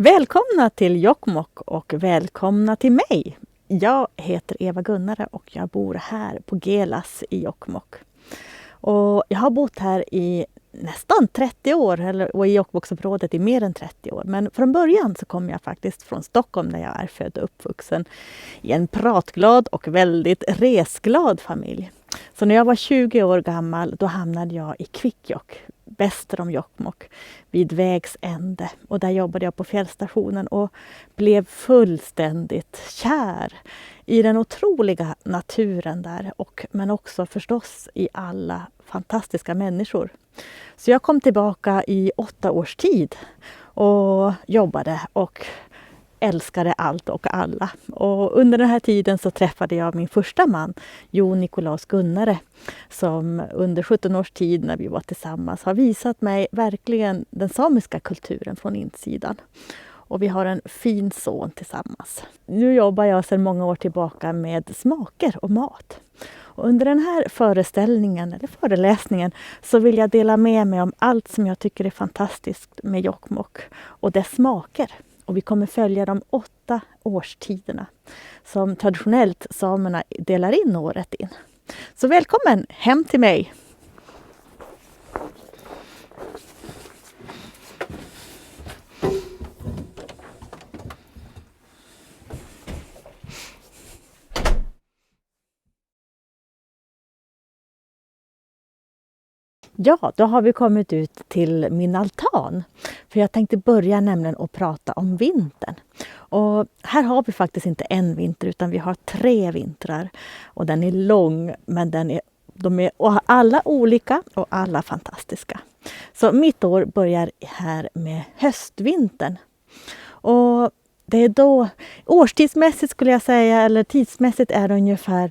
Välkomna till Jokkmokk och välkomna till mig. Jag heter Eva Gunnare och jag bor här på Gelas i Jokkmokk. Och jag har bott här i nästan 30 år och i Jokkmokksområdet i mer än 30 år. Men från början så kom jag faktiskt från Stockholm där jag är född och uppvuxen i en pratglad och väldigt resglad familj. Så när jag var 20 år gammal då hamnade jag i Kvikkjokk, väster om Jokkmokk, vid vägs ände. Och där jobbade jag på fjällstationen och blev fullständigt kär i den otroliga naturen där. Men också förstås i alla fantastiska människor. Så jag kom tillbaka i 8 års tid och jobbade och älskade allt och alla. Och under den här tiden så träffade jag min första man, Jon Nikolaus Gunnare, som under 17 års tid när vi var tillsammans har visat mig verkligen den samiska kulturen från insidan. Och vi har en fin son tillsammans. Nu jobbar jag sedan många år tillbaka med smaker och mat. Och under den här föreläsningen så vill jag dela med mig om allt som jag tycker är fantastiskt med Jokkmokk och dess smaker. Och vi kommer följa de 8 årstiderna som traditionellt samerna delar in året in. Så välkommen hem till mig! Ja, då har vi kommit ut till min altan. För jag tänkte börja nämligen att prata om vintern. Och här har vi faktiskt inte en vinter utan vi har 3 vintrar. Och den är lång men de är alla olika och alla fantastiska. Så mitt år börjar här med höstvintern. Och det är då, årstidsmässigt skulle jag säga, eller tidsmässigt är det ungefär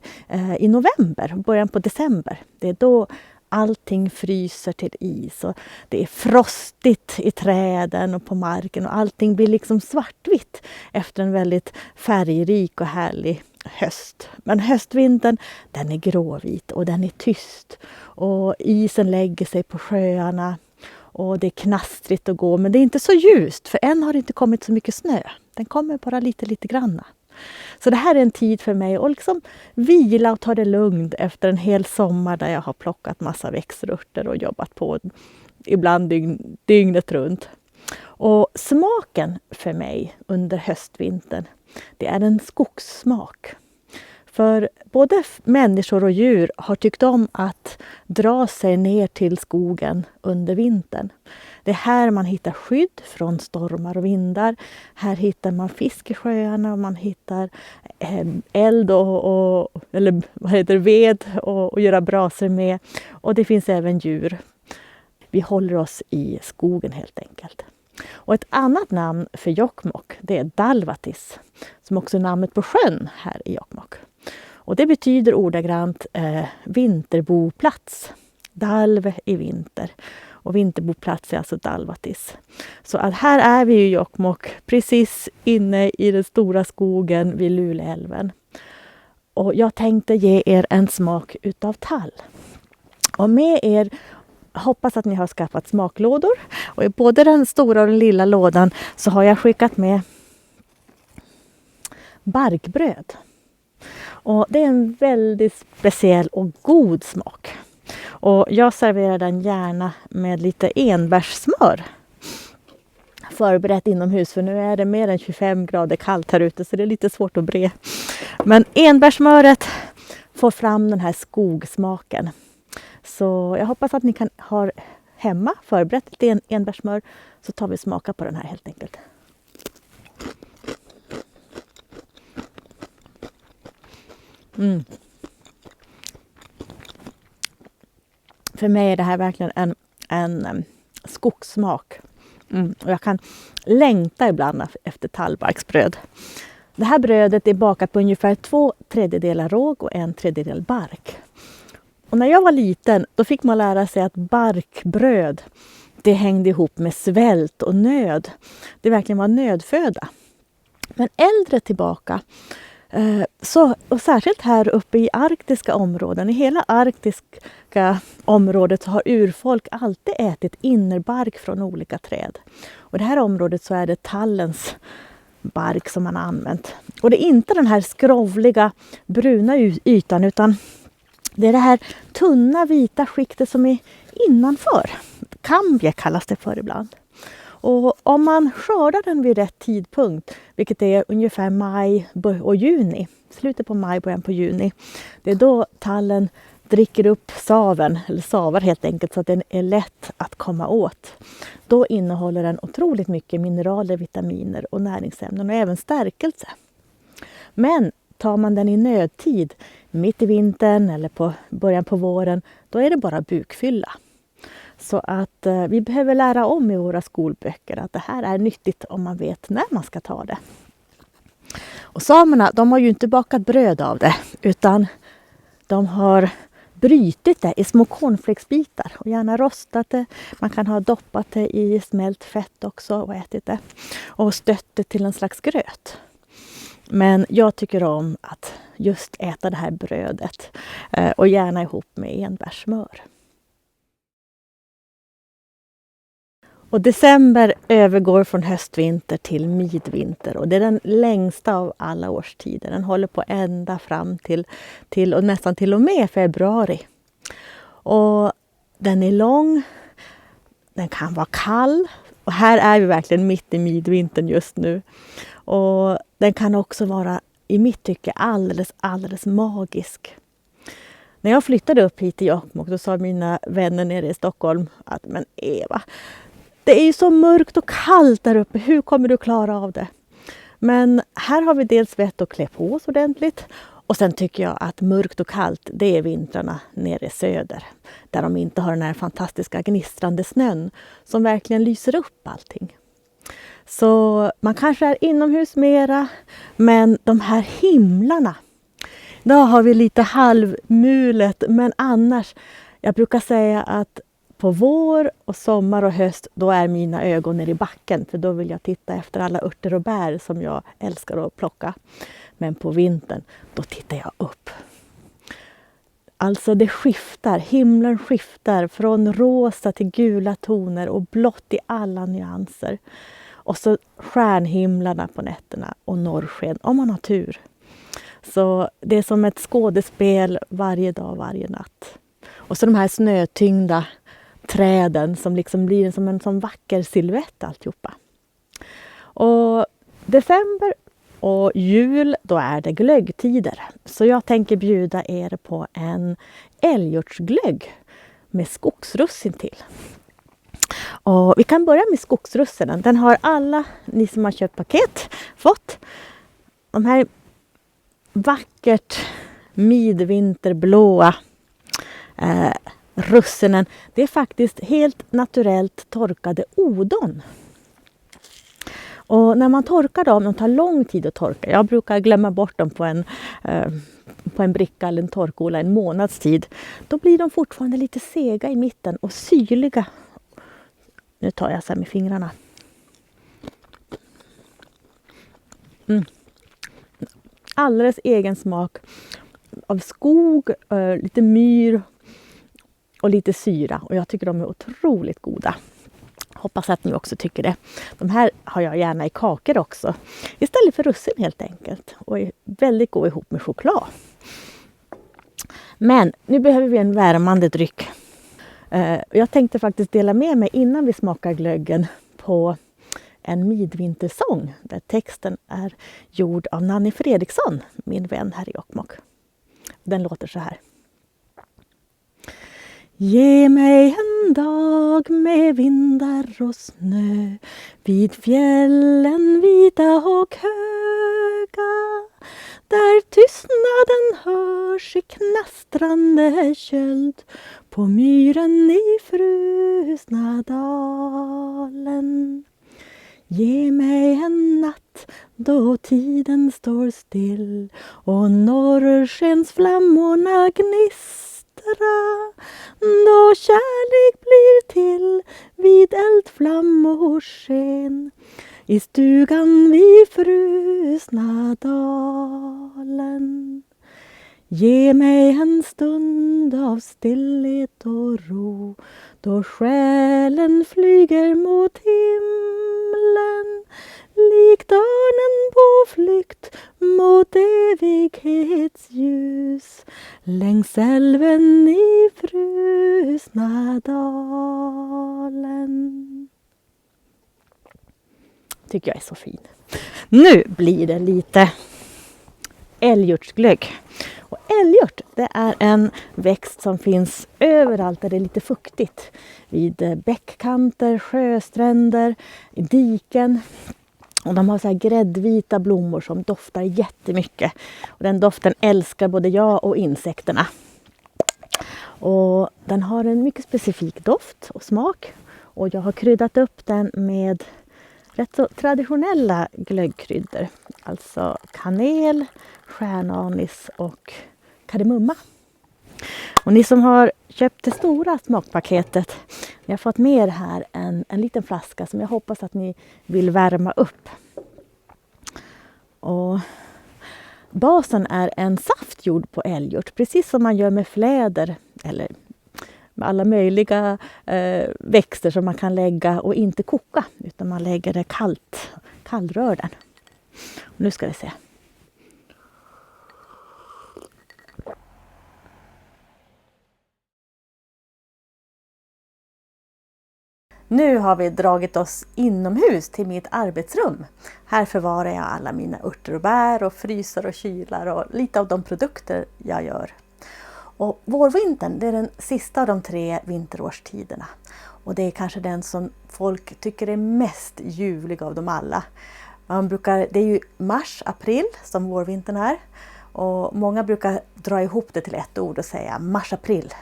i november, början på december. Det är då allting fryser till is och det är frostigt i träden och på marken och allting blir liksom svartvitt efter en väldigt färgrik och härlig höst. Men höstvintern, den är gråvit och den är tyst och isen lägger sig på sjöarna och det är knastrigt att gå, men det är inte så ljust för än har det inte kommit så mycket snö. Den kommer bara lite granna. Så det här är en tid för mig att liksom vila och ta det lugnt efter en hel sommar där jag har plockat massa växtörter och jobbat på ibland dygnet runt. Och smaken för mig under höstvintern, det är en skogssmak. För både människor och djur har tyckt om att dra sig ner till skogen under vintern. Det är här man hittar skydd från stormar och vindar. Här hittar man fisk i sjöarna och man hittar eld eller ved och göra brasor med. Och det finns även djur. Vi håller oss i skogen helt enkelt. Och ett annat namn för Jokkmokk, det är Dalvatis, som också är namnet på sjön här i Jokkmokk. Och det betyder ordagrant vinterboplats. Dalv i vinter. Och vinterboplats är alltså Dalvatis. Så att här är vi i Jokkmokk, precis inne i den stora skogen vid Luleälven. Och jag tänkte ge er en smak utav tall. Och med er hoppas att ni har skaffat smaklådor. Och i både den stora och den lilla lådan så har jag skickat med barkbröd. Och det är en väldigt speciell och god smak. Och jag serverar den gärna med lite enbärssmör. Förberett inomhus för nu är det mer än 25 grader kallt här ute så det är lite svårt att bre. Men enbärssmöret får fram den här skogsmaken. Så jag hoppas att ni har hemma förberett lite enbärssmör så tar vi smaka på den här helt enkelt. För mig är det här verkligen en skogssmak. Och jag kan längta ibland efter tallbarksbröd. Det här brödet är bakat på ungefär 2/3 råg och 1/3 bark. Och när jag var liten då fick man lära sig att barkbröd det hängde ihop med svält och nöd. Det verkligen var nödföda. Men äldre tillbaka Och särskilt här uppe i arktiska områden, i hela arktiska området så har urfolk alltid ätit innerbark från olika träd. Och det här området så är det tallens bark som man har använt. Och det är inte den här skrovliga bruna ytan utan det är det här tunna vita skiktet som är innanför. Kambje kallas det för ibland. Och om man skördar den vid rätt tidpunkt, vilket är ungefär maj och juni, slutet på maj, början på juni, det är då tallen dricker upp saven, eller savar helt enkelt, så att den är lätt att komma åt. Då innehåller den otroligt mycket mineraler, vitaminer och näringsämnen och även stärkelse. Men tar man den i nödtid, mitt i vintern eller på början på våren, då är det bara bukfylla. Så att vi behöver lära om i våra skolböcker att det här är nyttigt om man vet när man ska ta det. Och samerna, de har ju inte bakat bröd av det utan de har brytit det i små cornflakesbitar och gärna rostat det. Man kan ha doppat det i smält fett också och ätit det. Och stött det till en slags gröt. Men jag tycker om att just äta det här brödet och gärna ihop med enbärssmör. Och december övergår från höstvinter till midvinter och det är den längsta av alla årstider. Den håller på ända fram till och nästan till och med februari. Och den är lång, den kan vara kall och här är vi verkligen mitt i midvintern just nu. Och den kan också vara i mitt tycke alldeles magisk. När jag flyttade upp hit till Jokkmokk då sa mina vänner nere i Stockholm att men Eva, det är ju så mörkt och kallt där uppe. Hur kommer du klara av det? Men här har vi dels vett att klä på oss ordentligt. Och sen tycker jag att mörkt och kallt, det är vintrarna nere i söder. Där de inte har den här fantastiska gnistrande snön som verkligen lyser upp allting. Så man kanske är inomhus mera. Men de här himlarna, då har vi lite halvmulet. Men annars, jag brukar säga att på vår och sommar och höst, då är mina ögon nere i backen. För då vill jag titta efter alla örter och bär som jag älskar att plocka. Men på vintern, då tittar jag upp. Alltså det skiftar, himlen skiftar från rosa till gula toner och blått i alla nyanser. Och så stjärnhimlarna på nätterna och norrsken om man har tur. Så det är som ett skådespel varje dag, varje natt. Och så de här snötyngda träden som liksom blir som en sån vacker silhuett alltihopa. Och december och jul, då är det glöggtider. Så jag tänker bjuda er på en älghjortsglögg med skogsrussin till. Och vi kan börja med skogsrussinen. Den har alla ni som har köpt paket fått. De här vackert midvinterblåa russinen, det är faktiskt helt naturellt torkade odon. Och när man torkar dem, de tar lång tid att torka. Jag brukar glömma bort dem på en bricka eller en torkola en månads tid. Då blir de fortfarande lite sega i mitten och syrliga. Nu tar jag så här med fingrarna. Alldeles egen smak av skog, lite myr och lite syra. Och jag tycker de är otroligt goda. Hoppas att ni också tycker det. De här har jag gärna i kakor också. Istället för russin helt enkelt. Och är väldigt god ihop med choklad. Men nu behöver vi en värmande dryck. Jag tänkte faktiskt dela med mig innan vi smakar glöggen på en midvintersång. Där texten är gjord av Nanny Fredriksson, min vän här i Jokkmokk. Den låter så här. Ge mig en dag med vindar och snö vid fjällen vita och höga, där tystnaden hörs i knastrande köld på myren i frusna dalen. Ge mig en natt då tiden står still och norrskensflammorna gnistrar, då kärlek blir till vid eldflammors sken. i stugan vid frusna dalen. Ge mig en stund av stillhet och ro, då själen flyger mot himlen, likt örnen på flykt mot evighetsljus, längs älven i frusna dalen. Tycker jag är så fin. Nu blir det lite älghjortsglögg. Och älghjort, det är en växt som finns överallt där det är lite fuktigt. Vid bäckkanter, sjöstränder, i diken. Och de har så här gräddvita blommor som doftar jättemycket. Och den doften älskar både jag och insekterna. Och den har en mycket specifik doft och smak. Och jag har kryddat upp den med rätt så traditionella glöggkryddor. Alltså kanel, stjärnanis och kardemumma. Och ni som har köpt det stora smakpaketet, ni har fått med här en liten flaska som jag hoppas att ni vill värma upp. Och basen är en saft gjord på älghjort, precis som man gör med fläder eller med alla möjliga växter som man kan lägga och inte koka, utan man lägger det kallrör den. Och nu ska vi se. Nu har vi dragit oss inomhus till mitt arbetsrum. Här förvarar jag alla mina örter och bär och frysar och kylar och lite av de produkter jag gör. Och vårvintern, det är den sista av de 3 vinterårstiderna. Och det är kanske den som folk tycker är mest ljuvlig av dem alla. Det är ju mars, april som vårvintern är. Och många brukar dra ihop det till ett ord och säga mars-april.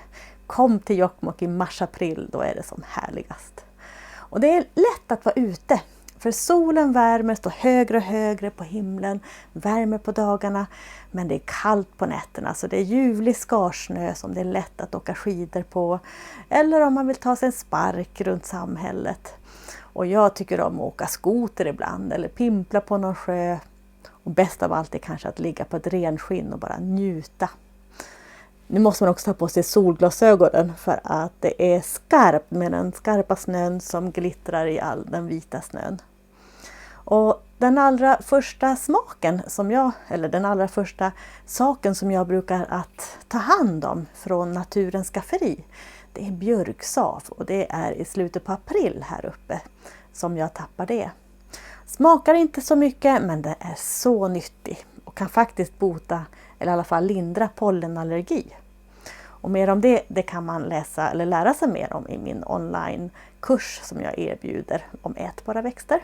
Kom till Jokkmokk i mars-april, då är det som härligast. Och det är lätt att vara ute. För solen värmer, står högre och högre på himlen, värmer på dagarna, men det är kallt på nätterna. Så det är ljuvlig skarsnö som det är lätt att åka skidor på. Eller om man vill ta sig en spark runt samhället. Och jag tycker om att åka skoter ibland eller pimpla på någon sjö. Och bäst av allt är kanske att ligga på ett renskinn och bara njuta. Nu måste man också ta på sig solglasögonen för att det är skarpt med den skarpa snön som glittrar i all den vita snön. Och den allra första saken som jag brukar att ta hand om från naturens skafferi, det är björksav, och det är i slutet på april här uppe som jag tappar det. Smakar inte så mycket, men det är så nyttig och kan faktiskt bota eller i alla fall lindra pollenallergi. Och mer om det kan man läsa eller lära sig mer om i min online-kurs som jag erbjuder om ätbara växter.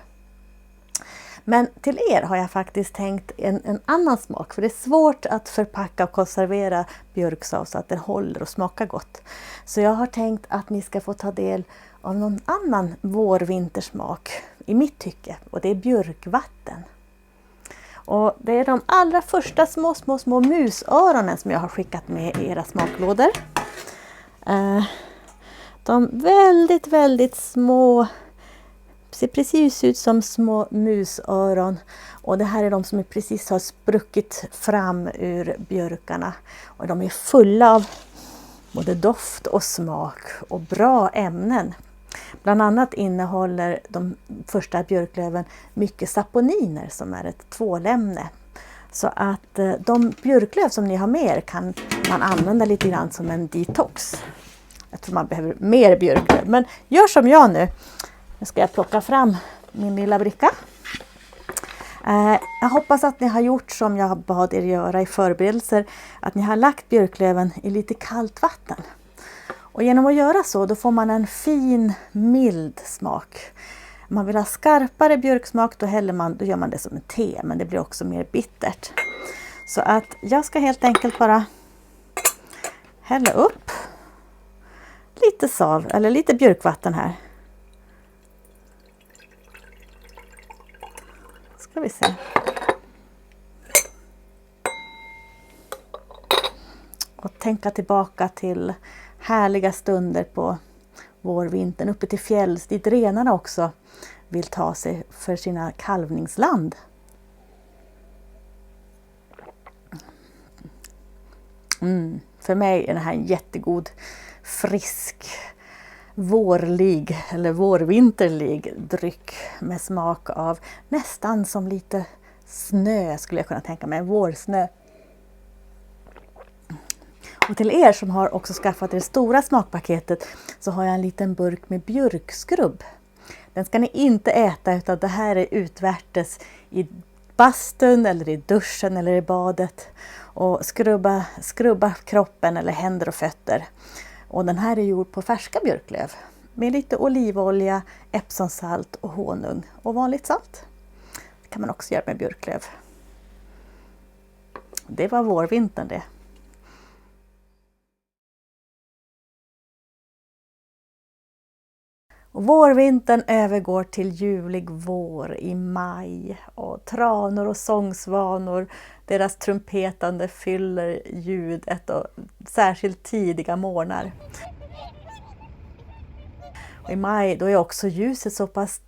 Men till er har jag faktiskt tänkt en annan smak, för det är svårt att förpacka och konservera björksav så att den håller och smakar gott. Så jag har tänkt att ni ska få ta del av någon annan vårvintersmak i mitt tycke, och det är björkvatten. Och det är de allra första små musöronen som jag har skickat med i era smaklådor. De väldigt små, ser precis ut som små musöron. Och det här är de som precis har spruckit fram ur björkarna. Och de är fulla av både doft och smak och bra ämnen. Bland annat innehåller de första björklöven mycket saponiner som är ett tvålämne. Så att de björklöv som ni har med er kan man använda lite grann som en detox. Jag tror man behöver mer björklöv. Men gör som jag nu. Nu ska jag plocka fram min lilla bricka. Jag hoppas att ni har gjort som jag bad er göra i förberedelser. Att ni har lagt björklöven i lite kallt vatten. Och genom att göra så, då får man en fin, mild smak. Om man vill ha skarpare björksmak, då gör man det som en te, men det blir också mer bittert. Så att jag ska helt enkelt bara hälla upp lite sav, eller lite björkvatten här. Ska vi se. Och tänka tillbaka till härliga stunder på vårvintern uppe till fjälls, dit renarna också vill ta sig för sina kalvningsland. För mig är det här en jättegod, frisk, vårlig eller vårvinterlig dryck med smak av nästan som lite snö, skulle jag kunna tänka mig, vårsnö. Och till er som har också skaffat det stora smakpaketet så har jag en liten burk med björkskrubb. Den ska ni inte äta, utan det här är utvärtes i bastun eller i duschen eller i badet. Och skrubba kroppen eller händer och fötter. Och den här är gjord på färska björklöv med lite olivolja, epsonsalt och honung och vanligt salt. Det kan man också göra med björklöv. Det var vårvintern det. Och vårvintern övergår till julig vår i maj och tranor och sångsvanor, deras trumpetande fyller ljudet och särskilt tidiga morgnar. Och i maj då är också ljuset så pass,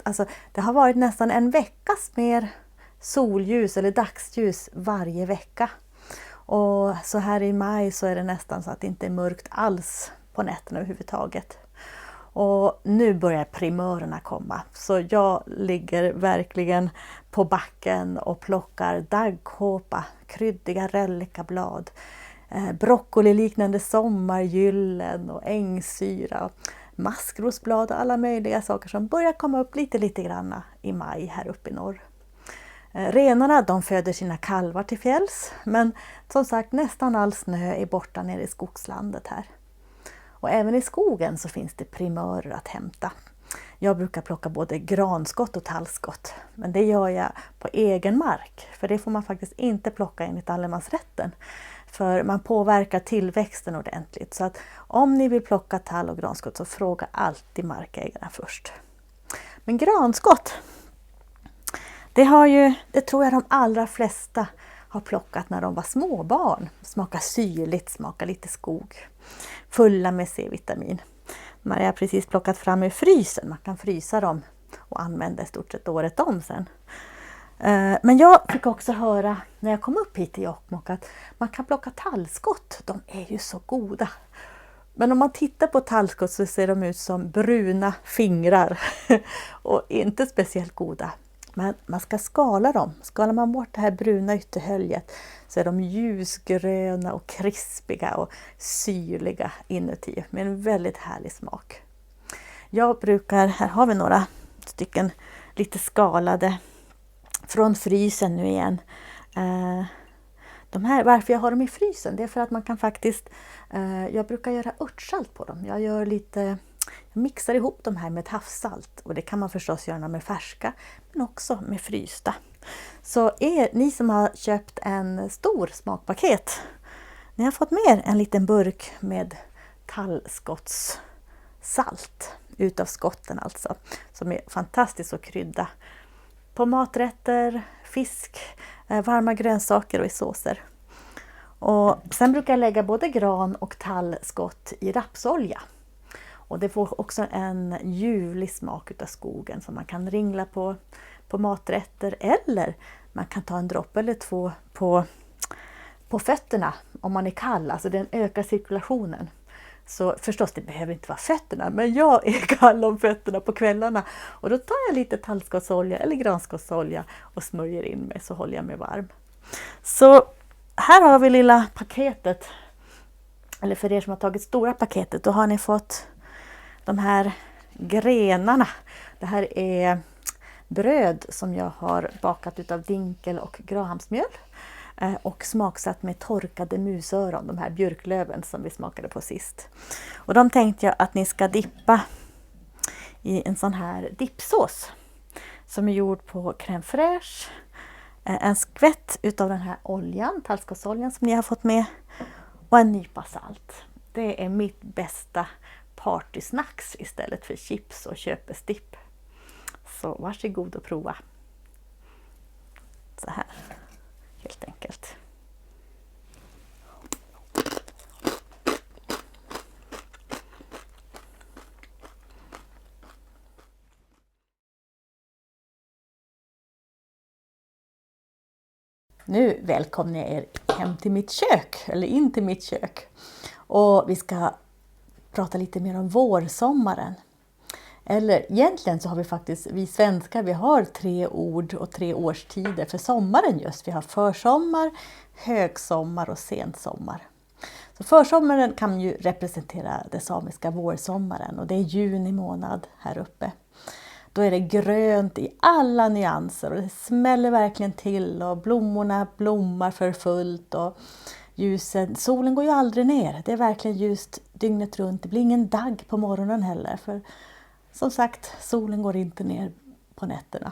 det har varit nästan en veckas mer solljus eller dagsljus varje vecka. Och så här i maj så är det nästan så att det inte är mörkt alls på nätterna överhuvudtaget. Och nu börjar primörerna komma, så jag ligger verkligen på backen och plockar daggkåpa, kryddiga röllikablad, broccoliliknande sommargyllen och ängsyra, maskrosblad och alla möjliga saker som börjar komma upp lite granna i maj här uppe i norr. Renarna de föder sina kalvar till fjälls, men som sagt nästan all snö är borta nere i skogslandet här. Och även i skogen så finns det primörer att hämta. Jag brukar plocka både granskott och tallskott, men det gör jag på egen mark. För det får man faktiskt inte plocka enligt allemansrätten. För man påverkar tillväxten ordentligt. Så att om ni vill plocka tall och granskott så fråga alltid markägarna först. Men granskott, det tror jag de allra flesta har plockat när de var småbarn. Smakar syrligt, smakar lite skog. Fulla med C-vitamin. Man har precis plockat fram ur frysen. Man kan frysa dem och använda i stort sett året om sen. Men jag fick också höra när jag kom upp hit till Jokkmokk att man kan plocka tallskott. De är ju så goda. Men om man tittar på tallskott så ser de ut som bruna fingrar. Och inte speciellt goda. Men man ska skala dem. Skalar man bort det här bruna ytterhöljet så är de ljusgröna och krispiga och syrliga inuti. Med en väldigt härlig smak. Jag brukar, här har vi några stycken lite skalade från frysen nu igen. De här, varför jag har dem i frysen, det är för att man kan faktiskt, jag brukar göra örtsalt på dem. Jag mixar ihop de här med ett havssalt och det kan man förstås göra med färska men också med frysta. Så ni som har köpt en stor smakpaket, ni har fått med en liten burk med tallskottssalt utav skotten alltså, som är fantastiskt att krydda på maträtter, fisk, varma grönsaker och i såser. Och sen brukar jag lägga både gran och tallskott i rapsolja. Och det får också en ljuvlig smak utav skogen som man kan ringla på maträtter, eller man kan ta en droppe eller två på fötterna om man är kall. Alltså den ökar cirkulationen. Så förstås, det behöver inte vara fötterna, men jag är kall om fötterna på kvällarna. Och då tar jag lite tallskottsolja eller granskottsolja och smörjer in mig så håller jag mig varm. Så här har vi lilla paketet. Eller för er som har tagit stora paketet, då har ni fått de här grenarna. Det här är bröd som jag har bakat utav dinkel och grahamsmjöl. Och smaksatt med torkade musöron, de här björklöven som vi smakade på sist. Och de tänkte jag att ni ska dippa i en sån här dippsås som är gjord på crème fraîche. En skvätt utav den här oljan, tallskottsoljan som ni har fått med, och en nypa salt. Det är mitt bästa partysnacks istället för chips och köpestipp. Så varsågod och prova. Så här, helt enkelt. Nu välkomnar jag er hem till mitt kök, eller in till mitt kök. Och vi ska prata lite mer om vårsommaren. Eller egentligen så har vi svenskar, vi har 3 ord och 3 årstider för sommaren just. Vi har försommar, högsommar och sensommar. Så försommaren kan ju representera det samiska vårsommaren och det är juni månad här uppe. Då är det grönt i alla nyanser och det smäller verkligen till och blommorna blommar för fullt och solen går ju aldrig ner. Det är verkligen ljust dygnet runt. Det blir ingen dagg på morgonen heller för som sagt, solen går inte ner på nätterna.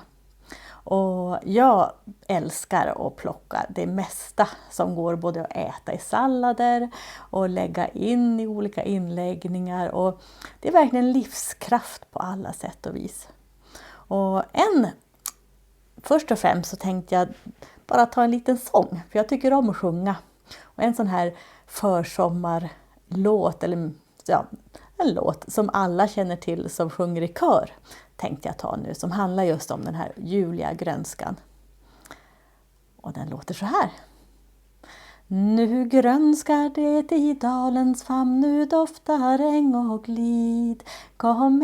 Och jag älskar att plocka det mesta som går både att äta i sallader och lägga in i olika inläggningar. Och det är verkligen livskraft på alla sätt och vis. Och först och främst så tänkte jag bara ta en liten sång, för jag tycker om att sjunga. Och en sån här försommarlåt, eller ja, en låt som alla känner till som sjunger i kör, tänkte jag ta nu, som handlar just om den här juliga grönskan. Och den låter så här. Nu grönskar det i dalens famn, nu doftar äng och glid. Kom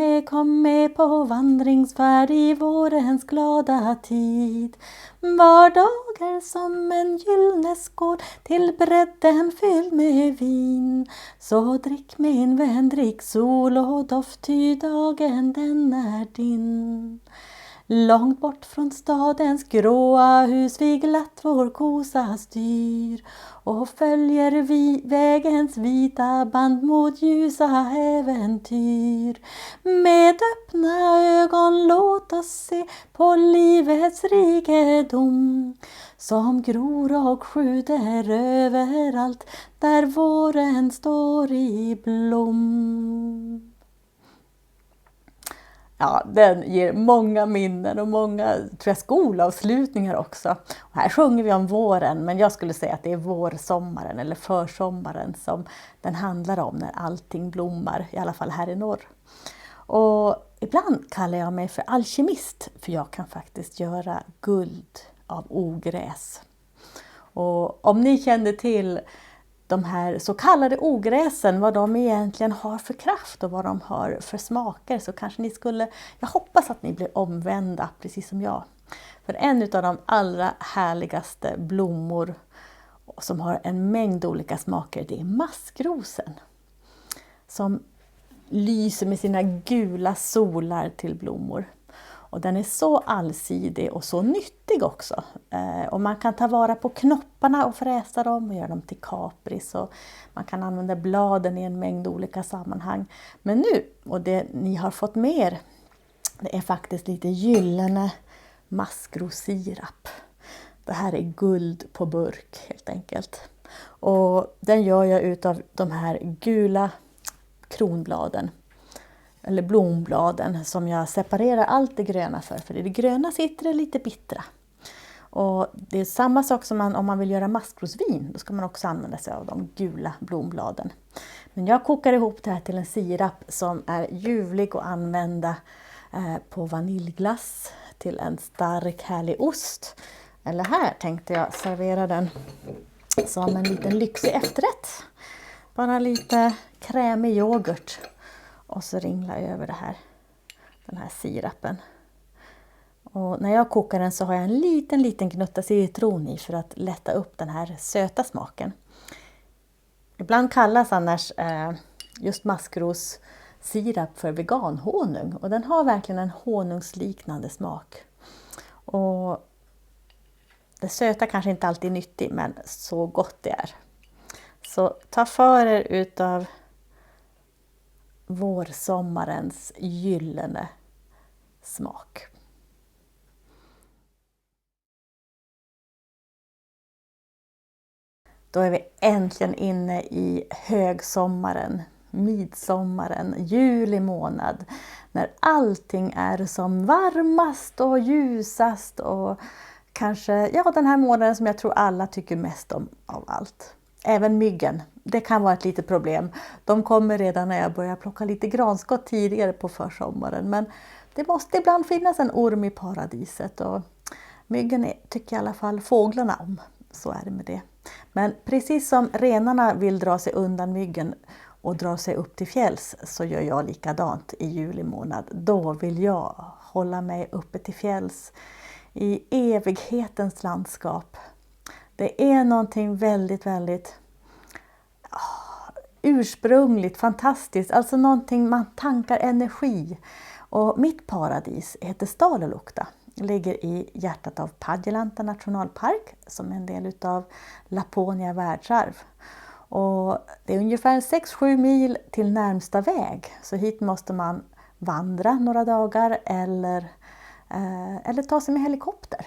med på vandringsfärd i vårens glada tid. Var dag är som en gyllene skål, till bredden fylld med vin. Så drick min vän, drick sol och doft, ty dagen den är din. Långt bort från stadens gråa hus vi glatt vår kosa styr och följer vägens vita band mot ljusa äventyr. Med öppna ögon låt oss se på livets rikedom som gror och skjuter överallt där våren står i blom. Ja, den ger många minnen och många skolavslutningar också. Och här sjunger vi om våren, men jag skulle säga att det är vårsommaren eller försommaren som den handlar om när allting blommar, i alla fall här i norr. Och ibland kallar jag mig för alkemist, för jag kan faktiskt göra guld av ogräs. Och om ni känner till de här så kallade ogräsen, vad de egentligen har för kraft och vad de har för smaker, så kanske jag hoppas att ni blir omvända precis som jag. För en av de allra härligaste blommor som har en mängd olika smaker, det är maskrosen. Som lyser med sina gula solar till blommor. Och den är så allsidig och så nyttig också. Och man kan ta vara på knopparna och fräsa dem och göra dem till kapris. Och man kan använda bladen i en mängd olika sammanhang. Men nu, och det ni har fått mer, det är faktiskt lite gyllene maskrosirap. Det här är guld på burk helt enkelt. Och den gör jag utav de här gula kronbladen. Eller blombladen som jag separerar allt det gröna för i det gröna sitter det lite bittra. Och det är samma sak som om man vill göra maskrosvin, då ska man också använda sig av de gula blombladen. Men jag kokar ihop det här till en sirap som är ljuvlig att använda på vaniljglass, till en stark härlig ost. Eller här tänkte jag servera den som en liten lyxig efterrätt. Bara lite krämig yoghurt. Och så ringla över den här sirapen. Och när jag kokar den så har jag en liten gnutta citron i för att lätta upp den här söta smaken. Ibland kallas annars just maskrossirap för veganhonung. Och den har verkligen en honungsliknande smak. Och det söta kanske inte alltid är nyttigt, men så gott det är. Så ta för er utav vårsommarens gyllene smak. Då är vi äntligen inne i högsommaren, midsommaren, juli månad. När allting är som varmast och ljusast och kanske den här månaden som jag tror alla tycker mest om av allt. Även myggen. Det kan vara ett litet problem. De kommer redan när jag börjar plocka lite granskott tidigare på försommaren. Men det måste ibland finnas en orm i paradiset. Och myggen tycker i alla fall fåglarna om. så är det med det. Men precis som renarna vill dra sig undan myggen och dra sig upp till fjälls, så gör jag likadant i juli månad. Då vill jag hålla mig uppe till fjälls i evighetens landskap. Det är någonting väldigt, väldigt ursprungligt, fantastiskt. Alltså någonting man tankar energi. Och mitt paradis heter Stalulukta. Ligger i hjärtat av Padjelanta nationalpark som är en del av Laponia världsarv. Och det är ungefär 6-7 mil till närmsta väg. Så hit måste man vandra några dagar eller ta sig med helikopter.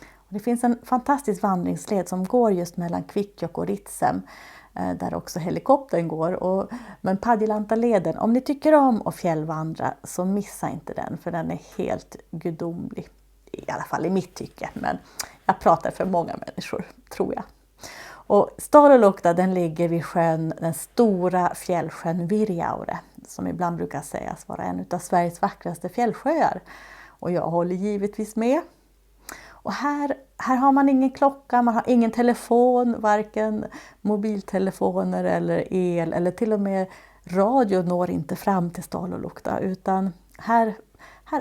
Och det finns en fantastisk vandringsled som går just mellan Kvikkjokk och Ritsem. Där också helikoptern går. Men Padjelanta-leden, om ni tycker om att fjällvandra så missa inte den. För den är helt gudomlig. I alla fall i mitt tycke. Men jag pratar för många människor, tror jag. Och Stalulukta, den ligger vid sjön, den stora fjällsjön Virjaure. Som ibland brukar sägas vara en av Sveriges vackraste fjällsjöar. Och jag håller givetvis med. Och här har man ingen klocka, man har ingen telefon, varken mobiltelefoner eller el eller till och med radio når inte fram till Stalulukta, utan här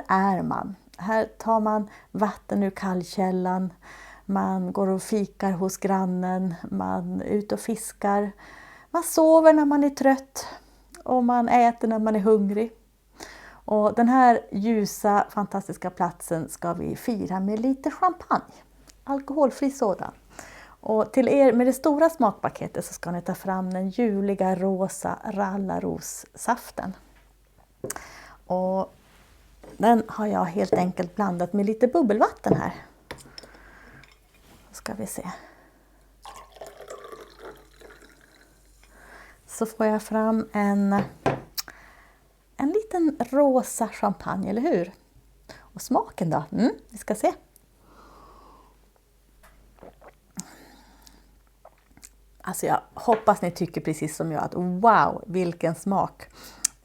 är man. Här tar man vatten ur kallkällan, man går och fikar hos grannen, man är ute och fiskar, man sover när man är trött och man äter när man är hungrig. Och den här ljusa, fantastiska platsen ska vi fira med lite champagne. Alkoholfri sådan. Och till er med det stora smakpaketet så ska ni ta fram den juliga rosa rallarrossaften. Och den har jag helt enkelt blandat med lite bubbelvatten här. Ska vi se. Så får jag fram en liten rosa champagne, eller hur? Och smaken då? Vi ska se. Alltså jag hoppas ni tycker precis som jag att wow, vilken smak.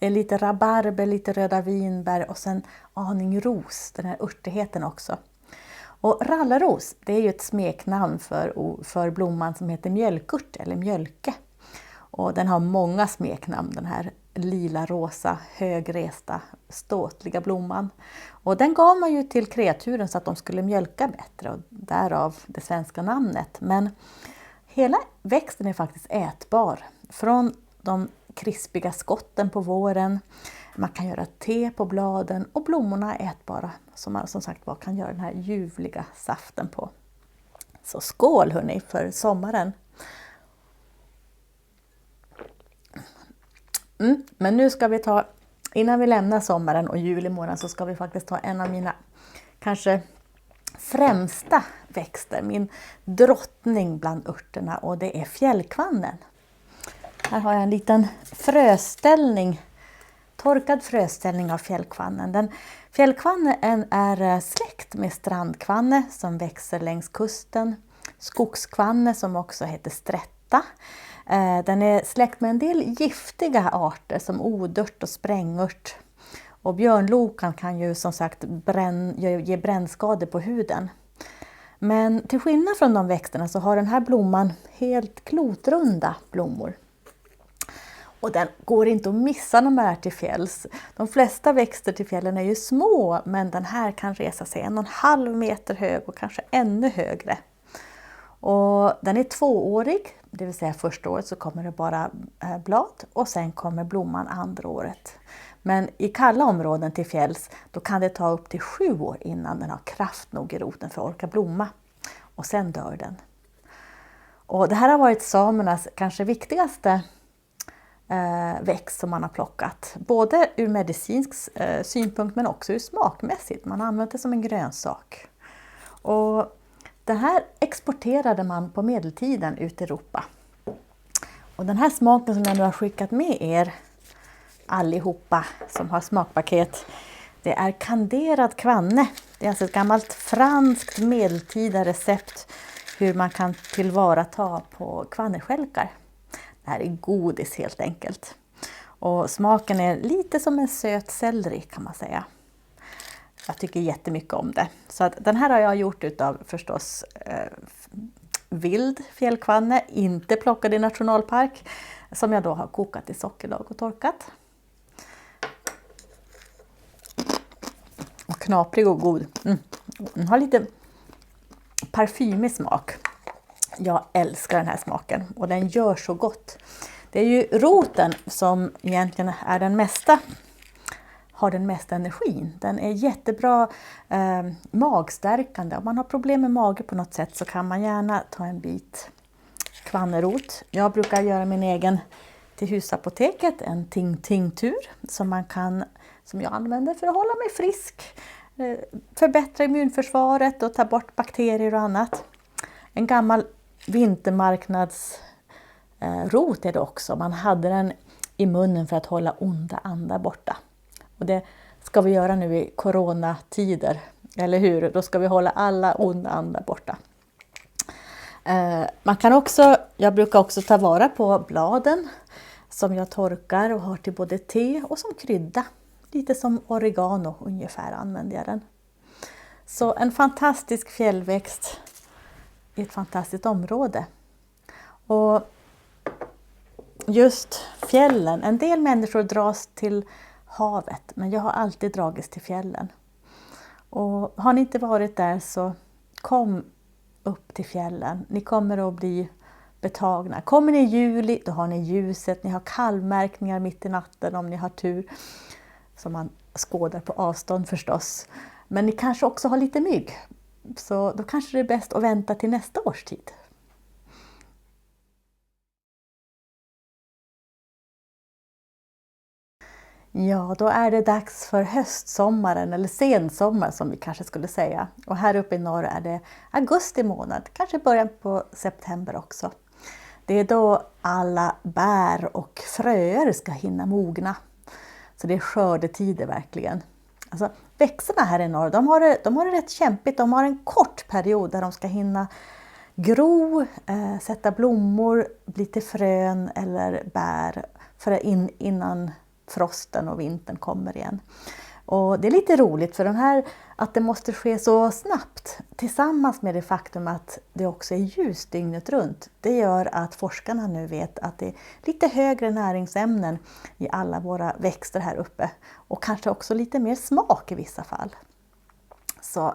Lite rabarber, lite röda vinbär och sen aning ros, den här örtigheten också. Och rallarros, det är ju ett smeknamn för blomman som heter mjölkört eller mjölke. Och den har många smeknamn, den här lila-rosa, högresta, ståtliga blomman. Och den gav man ju till kreaturen så att de skulle mjölka bättre och därav det svenska namnet. Men hela växten är faktiskt ätbar. Från de krispiga skotten på våren, man kan göra te på bladen och blommorna är ätbara. Som man som sagt kan göra den här ljuvliga saften på. Så skål hörni för sommaren! Men nu ska vi innan vi lämnar sommaren och juli månad så ska vi faktiskt ta en av mina kanske främsta växter, min drottning bland örterna, och det är fjällkvannen. Här har jag en liten fröställning, torkad fröställning av fjällkvannen. Fjällkvannen är släkt med strandkvanne som växer längs kusten, skogskvanne som också heter strätta. Den är släkt med en del giftiga arter som odört och sprängört. Och björnlokan kan ju som sagt ge brännskador på huden. Men till skillnad från de växterna så har den här blomman helt klotrunda blommor. Och den går inte att missa när man är till fjälls. De flesta växter till fjällen är ju små, men den här kan resa sig 1,5 meter hög och kanske ännu högre. Och den är 2-årig, det vill säga första året så kommer det bara blad och sen kommer blomman andra året. Men i kalla områden till fjälls då kan det ta upp till 7 år innan den har kraft nog i roten för att orka blomma. Och sen dör den. Och det här har varit samernas kanske viktigaste växt som man har plockat. Både ur medicinsk synpunkt men också ur smakmässigt. Man har använt det som en grönsak. Och det här exporterade man på medeltiden ut i Europa. Och den här smaken som jag nu har skickat med er allihopa som har smakpaket, det är kanderad kvanne. Det är alltså ett gammalt franskt medeltida recept hur man kan tillvarata på kvanneskälkar. Det här är godis helt enkelt. Och smaken är lite som en söt selleri kan man säga. Jag tycker jättemycket om det. Så att den här har jag gjort utav förstås vild fjällkvanne, inte plockad i nationalpark, som jag då har kokat i sockerlag och torkat. Och knaprig och god. Den har lite parfymig smak. Jag älskar den här smaken och den gör så gott. Det är ju roten som egentligen är har den mesta energin. Den är jättebra magstärkande. Om man har problem med mage på något sätt så kan man gärna ta en bit kvannerot. Jag brukar göra min egen till husapoteket, en tinktur som jag använder för att hålla mig frisk, förbättra immunförsvaret och ta bort bakterier och annat. En gammal vintermarknadsrot är det också. Man hade den i munnen för att hålla onda andar borta. Och det ska vi göra nu i coronatider, eller hur? Då ska vi hålla alla onda andar borta. Jag brukar också ta vara på bladen som jag torkar och har till både te och som krydda. Lite som oregano ungefär använder jag den. Så en fantastisk fjällväxt i ett fantastiskt område. Och just fjällen, en del människor dras till havet, men jag har alltid dragits till fjällen. Och har ni inte varit där så kom upp till fjällen. Ni kommer att bli betagna. Kommer ni i juli, då har ni ljuset, ni har kalvmärkningar mitt i natten om ni har tur. Som man skådar på avstånd förstås. Men ni kanske också har lite mygg. Så då kanske det är bäst att vänta till nästa årstid. Ja, då är det dags för höstsommaren eller sensommar som vi kanske skulle säga. Och här uppe i norr är det augusti månad, kanske början på september också. Det är då alla bär och fröer ska hinna mogna. Så det är skördetider verkligen. Alltså, växterna här i norr, de har det rätt kämpigt. De har en kort period där de ska hinna gro, sätta blommor, bli till frön eller bär innan frosten och vintern kommer igen. Och det är lite roligt för att det måste ske så snabbt tillsammans med det faktum att det också är ljus dygnet runt. Det gör att forskarna nu vet att det är lite högre näringsämnen i alla våra växter här uppe. Och kanske också lite mer smak i vissa fall. Så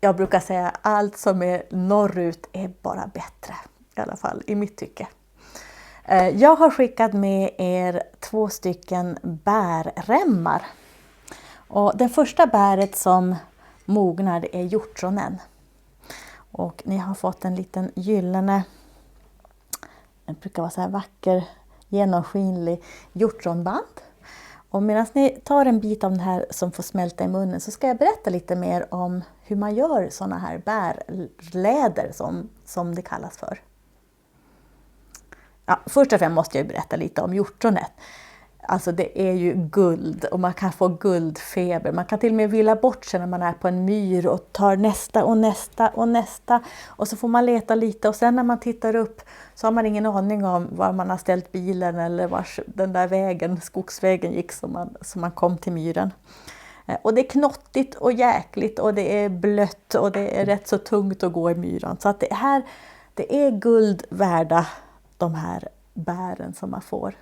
jag brukar säga att allt som är norrut är bara bättre. I alla fall i mitt tycke. Jag har skickat med er 2 stycken bärremmar. Och det första bäret som mognar är hjortronen. Och ni har fått en liten gyllene, det brukar vara så här vacker, genomskinlig hjortronband. Och medan ni tar en bit av den här som får smälta i munnen så ska jag berätta lite mer om hur man gör såna här bärläder som det kallas för. Ja, först och främst måste jag berätta lite om hjortronet. Alltså det är ju guld och man kan få guldfeber. Man kan till och med villa bort sig när man är på en myr och tar nästa och nästa och nästa. Och så får man leta lite och sen när man tittar upp så har man ingen aning om var man har ställt bilen eller var den där skogsvägen gick som man kom till myren. Och det är knottigt och jäkligt och det är blött och det är rätt så tungt att gå i myran. Så att det är guld värda de här bären som man får.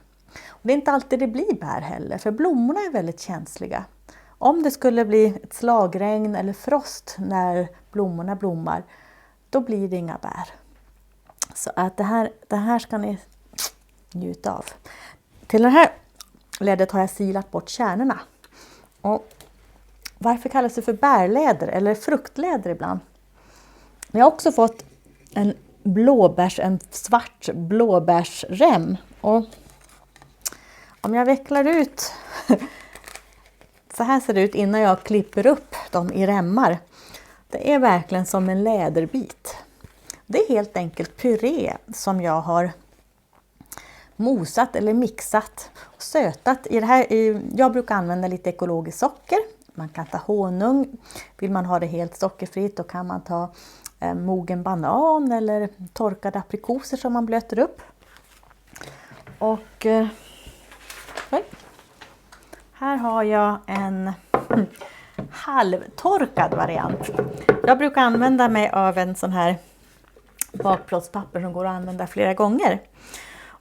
Och det är inte alltid det blir bär heller, för blommorna är väldigt känsliga. Om det skulle bli ett slagregn eller frost när blommorna blommar, då blir det inga bär. Så att det här ska ni njuta av. Till det här lädret har jag silat bort kärnorna. Och varför kallas det för bärläder eller fruktläder ibland? Jag har också fått en svart blåbärsrem. Och om jag vecklar ut, så här ser det ut innan jag klipper upp dem i remmar. Det är verkligen som en läderbit. Det är helt enkelt puré som jag har mosat eller mixat och sötat. Jag brukar använda lite ekologiskt socker. Man kan ta honung. Vill man ha det helt sockerfritt då kan man ta mogen banan eller torkade aprikoser som man blöter upp. Och här har jag en halvtorkad variant. Jag brukar använda mig av en sån här bakplåtspapper som går att använda flera gånger.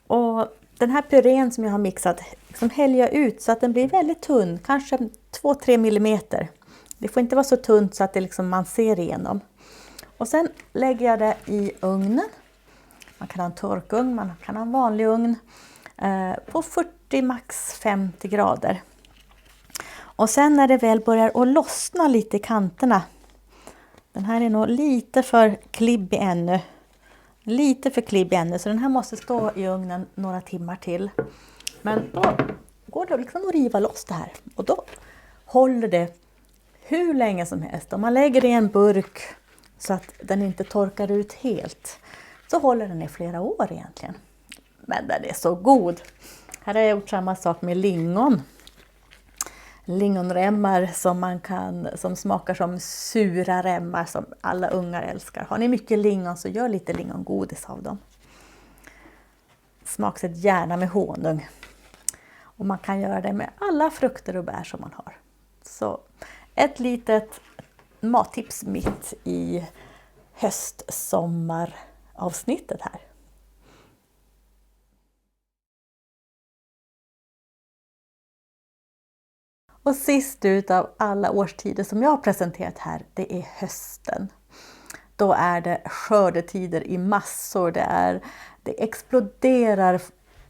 Och den här purén som jag har mixat liksom häller jag ut så att den blir väldigt tunn, kanske 2-3 millimeter. Det får inte vara så tunt så att det liksom man ser igenom. Och sen lägger jag det i ugnen. Man kan ha en torkugn, man kan ha en vanlig ugn. På 40 max 50 grader. Och sen när det väl börjar att lossna lite i kanterna. Den här är nog lite för klibbig ännu. Så den här måste stå i ugnen några timmar till. Men då går det liksom att riva loss det här. Och då håller det hur länge som helst. Om man lägger det i en burk så att den inte torkar ut helt, så håller den i flera år egentligen. Men den är så god. Här har jag gjort samma sak med lingon. Lingonremmar som smakar som sura remmar som alla ungar älskar. Har ni mycket lingon så gör lite lingongodis av dem. Smaksätt gärna med honung. Och man kan göra det med alla frukter och bär som man har. Så ett litet mattips mitt i höst-sommaravsnittet här. Och sist ut av alla årstider som jag har presenterat här, det är hösten. Då är det skördetider i massor. Det exploderar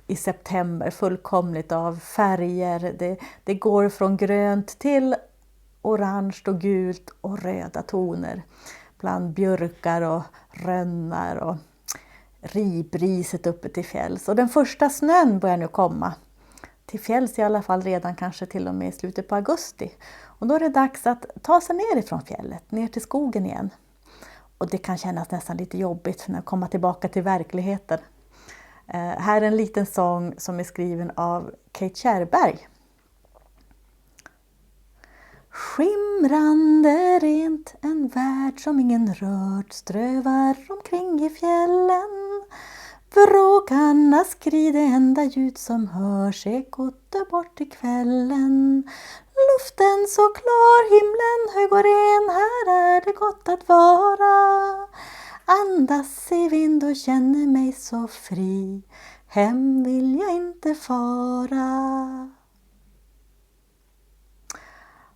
i september fullkomligt av färger. Det går från grönt till orange och gult och röda toner. Bland björkar och rönnar och ribriset uppe till fjälls. Och den första snön börjar nu komma. Till fjälls i alla fall redan kanske till och med i slutet på augusti. Och då är det dags att ta sig ner ifrån fjället, ner till skogen igen. Och det kan kännas nästan lite jobbigt för att komma tillbaka till verkligheten. Här är en liten sång som är skriven av Kate Kärrberg. Skimrande rent, en värld som ingen rört strövar omkring i fjällen. Vråkarna skrider, enda ljud som hörs ekot där bort i kvällen. Luften så klar, himlen hög och ren, här är det gott att vara. Andas i vind och känner mig så fri, hem vill jag inte fara.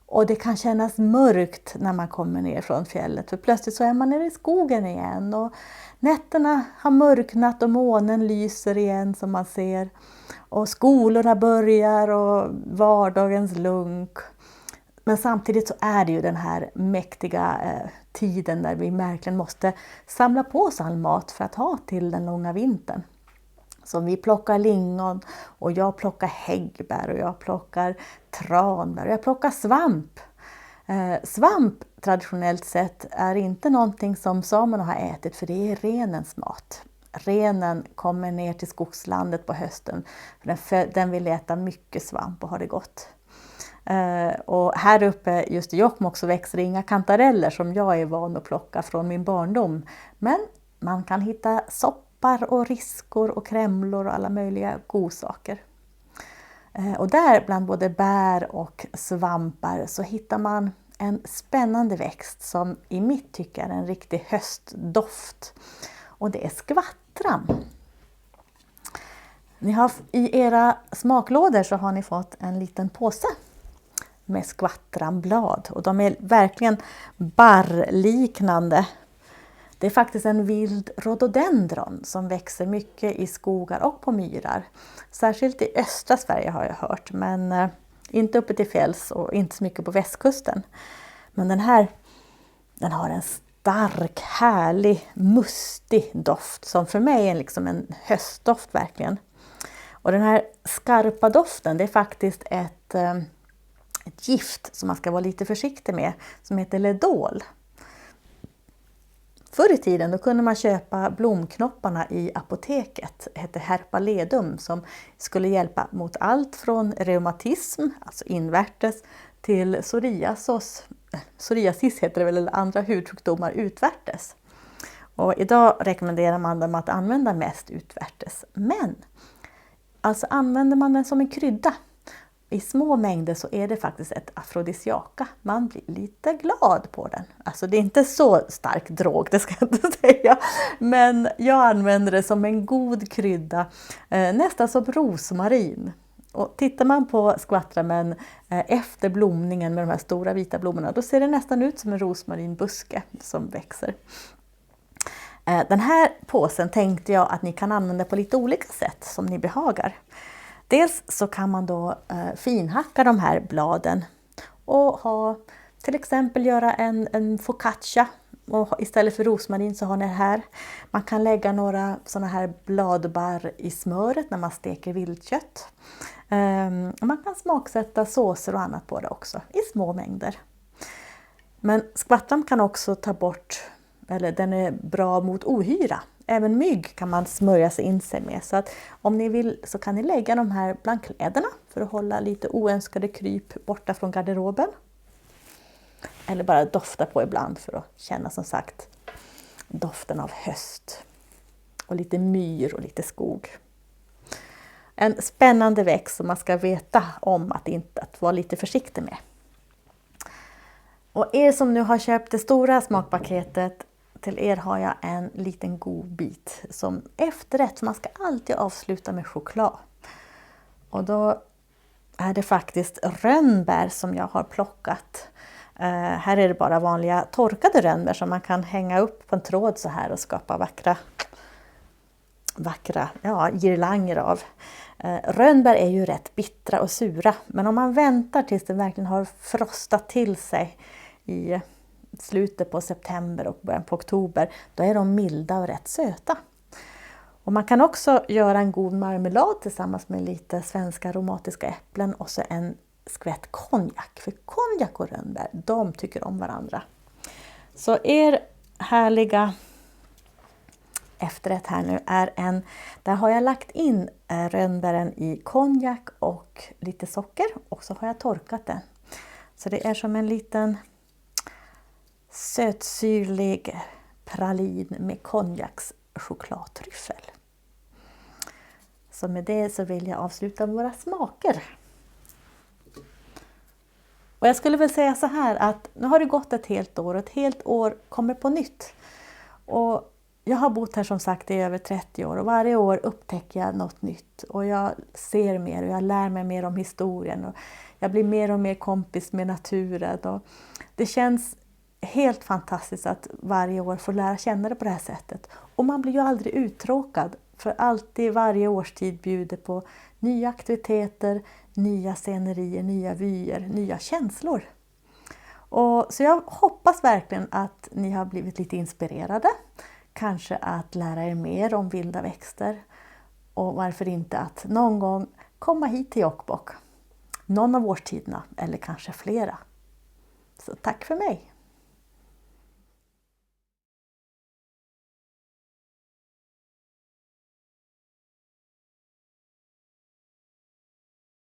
Och det kan kännas mörkt när man kommer ner från fjället, för plötsligt så är man nere i skogen igen och nätterna har mörknat och månen lyser igen som man ser. Och skolorna börjar och vardagens lunk. Men samtidigt så är det ju den här mäktiga tiden där vi verkligen måste samla på oss all mat för att ha till den långa vintern. Så vi plockar lingon och jag plockar häggbär och jag plockar tranbär och jag plockar svamp. Svamp traditionellt sett är inte någonting som samerna har ätit, för det är renens mat. Renen kommer ner till skogslandet på hösten för den vill äta mycket svamp och ha det gott. Och här uppe just i Jokkmokk så växer inga kantareller som jag är van att plocka från min barndom. Men man kan hitta soppar och riskor och krämlor och alla möjliga godsaker. Och där bland både bär och svampar så hittar man en spännande växt som i mitt tycke är en riktig höstdoft. Och det är skvattram. I era smaklådor så har ni fått en liten påse med skvattramblad. Och de är verkligen barrliknande. Det är faktiskt en vild rhododendron som växer mycket i skogar och på myrar. Särskilt i östra Sverige har jag hört, men inte uppe till fjälls och inte så mycket på västkusten. Men den har en stark, härlig, mustig doft som för mig är liksom en höstdoft verkligen. Och den här skarpa doften, det är faktiskt ett gift som man ska vara lite försiktig med som heter ledol. Förr i tiden då kunde man köpa blomknopparna i apoteket, det hette Herpaledum, som skulle hjälpa mot allt från reumatism, alltså invärtes, till psoriasis heter det väl, eller andra hudsjukdomar utvärtes. Och idag rekommenderar man dem att använda mest utvärtes. Men alltså använder man den som en krydda. i små mängder så är det faktiskt ett afrodisiaka. Man blir lite glad på den. Alltså det är inte så stark drog, det ska jag inte säga. Men jag använder det som en god krydda, nästan som rosmarin. Och tittar man på skvattramen efter blomningen med de här stora vita blommorna, då ser det nästan ut som en rosmarinbuske som växer. Den här påsen tänkte jag att ni kan använda på lite olika sätt som ni behagar. Dels så kan man då finhacka de här bladen och till exempel göra en focaccia. Och istället för rosmarin så har ni det här. Man kan lägga några sådana här bladbarr i smöret när man steker viltkött. Man kan smaksätta såser och annat på det också i små mängder. Men skvattram kan också ta bort, eller den är bra mot ohyra. Även mygg kan man smörja sig in sig med. Så att om ni vill så kan ni lägga de här bland kläderna för att hålla lite oönskade kryp borta från garderoben. Eller bara dofta på ibland för att känna som sagt doften av höst. Och lite myr och lite skog. En spännande växt som man ska veta om att vara lite försiktig med. Och er som nu har köpt det stora smakpaketet, till er har jag en liten god bit som efterrätt. Man ska alltid avsluta med choklad. Och då är det faktiskt rönnbär som jag har plockat. Här är det bara vanliga torkade rönnbär som man kan hänga upp på en tråd så här och skapa vackra girlanger av. Rönnbär är ju rätt bittra och sura, men om man väntar tills det verkligen har frostat till sig i slutet på september och början på oktober, då är de milda och rätt söta. Och man kan också göra en god marmelad tillsammans med lite svenska aromatiska äpplen och så en skvätt konjak. För konjak och rönnbär, de tycker om varandra. Så er härliga efterrätt här nu är där har jag lagt in rönnbären i konjak och lite socker och så har jag torkat den. Så det är som en liten sötsyrlig pralin med konjaks chokladtryffel. Så med det så vill jag avsluta våra smaker. Och jag skulle väl säga så här att nu har det gått ett helt år och ett helt år kommer på nytt. Och jag har bott här som sagt i över 30 år och varje år upptäcker jag något nytt. Och jag ser mer och jag lär mig mer om historien. Och jag blir mer och mer kompis med naturen. Och det känns helt fantastiskt att varje år få lära känna det på det här sättet. Och man blir ju aldrig uttråkad. För alltid varje årstid bjuder på nya aktiviteter, nya scenerier, nya vyer, nya känslor. Så jag hoppas verkligen att ni har blivit lite inspirerade. Kanske att lära er mer om vilda växter. Och varför inte att någon gång komma hit till Jokkmokk. Någon av årstiderna eller kanske flera. Så tack för mig!